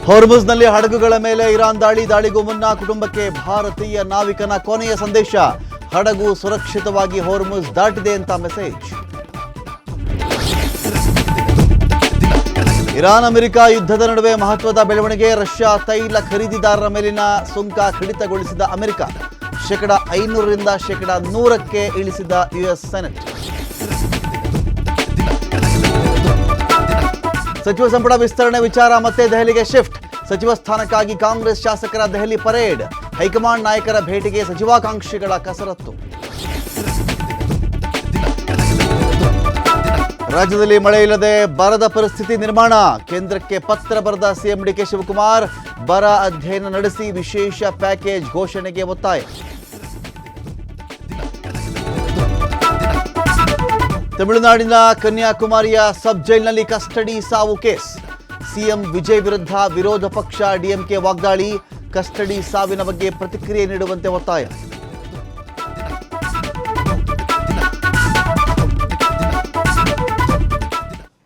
ಹೊರ್ಮುಜ್ನಲ್ಲಿ ಹಡಗುಗಳ ಮೇಲೆ ಇರಾನ್ ದಾಳಿಗೂ ಮುನ್ನ ಕುಟುಂಬಕ್ಕೆ ಭಾರತೀಯ ನಾವಿಕನ ಕೊನೆಯ ಸಂದೇಶ. ಹಡಗು ಸುರಕ್ಷಿತವಾಗಿ ಹೊರ್ಮುಜ್ ದಾಟಿದೆ ಅಂತ ಮೆಸೇಜ್. ಇರಾನ್ ಅಮೆರಿಕ ಯುದ್ಧದ ನಡುವೆ ಮಹತ್ವದ ಬೆಳವಣಿಗೆ. ರಷ್ಯಾ ತೈಲ ಖರೀದಿದಾರರ ಮೇಲಿನ ಸುಂಕ ಕಡಿತಗೊಳಿಸಿದ ಅಮೆರಿಕ. -500ರಿಂದ -100ಕ್ಕೆ ಇಳಿಸಿದ ಯುಎಸ್ ಸೆನೆಟ್. ಸಚಿವ ಸಂಪುಟ ವಿಸ್ತರಣೆ ವಿಚಾರ ಮತ್ತೆ ದೆಹಲಿಗೆ ಶಿಫ್ಟ್. ಸಚಿವ ಸ್ಥಾನಕ್ಕಾಗಿ ಕಾಂಗ್ರೆಸ್ ಶಾಸಕರ ದೆಹಲಿ ಪರೇಡ್. ಹೈಕಮಾಂಡ್ ನಾಯಕರ ಭೇಟಿಗೆ ಸಚಿವಾಕಾಂಕ್ಷಿಗಳ ಕಸರತ್ತು. ರಾಜ್ಯದಲ್ಲಿ ಮಳೆ ಇಲ್ಲದೆ ಬರದ ಪರಿಸ್ಥಿತಿ ನಿರ್ಮಾಣ. ಕೇಂದ್ರಕ್ಕೆ ಪತ್ರ ಬರೆದ ಸಿಎಂ ಡಿಕೆ ಶಿವಕುಮಾರ್. ಬರ ಅಧ್ಯಯನ ನಡೆಸಿ ವಿಶೇಷ ಪ್ಯಾಕೇಜ್ ಘೋಷಣೆಗೆ ಒತ್ತಾಯ. ತಮಿಳುನಾಡಿನ ಕನ್ಯಾಕುಮಾರಿಯ ಸಬ್ ಜೈಲ್ನಲ್ಲಿ ಕಸ್ಟಡಿ ಸಾವು ಕೇಸ್. ಸಿಎಂ ವಿಜಯ್ ವಿರುದ್ಧ ವಿರೋಧ ಪಕ್ಷ ಡಿಎಂಕೆ ವಾಗ್ದಾಳಿ. ಕಸ್ಟಡಿ ಸಾವಿನ ಬಗ್ಗೆ ಪ್ರತಿಕ್ರಿಯೆ ನೀಡುವಂತೆ ಒತ್ತಾಯ.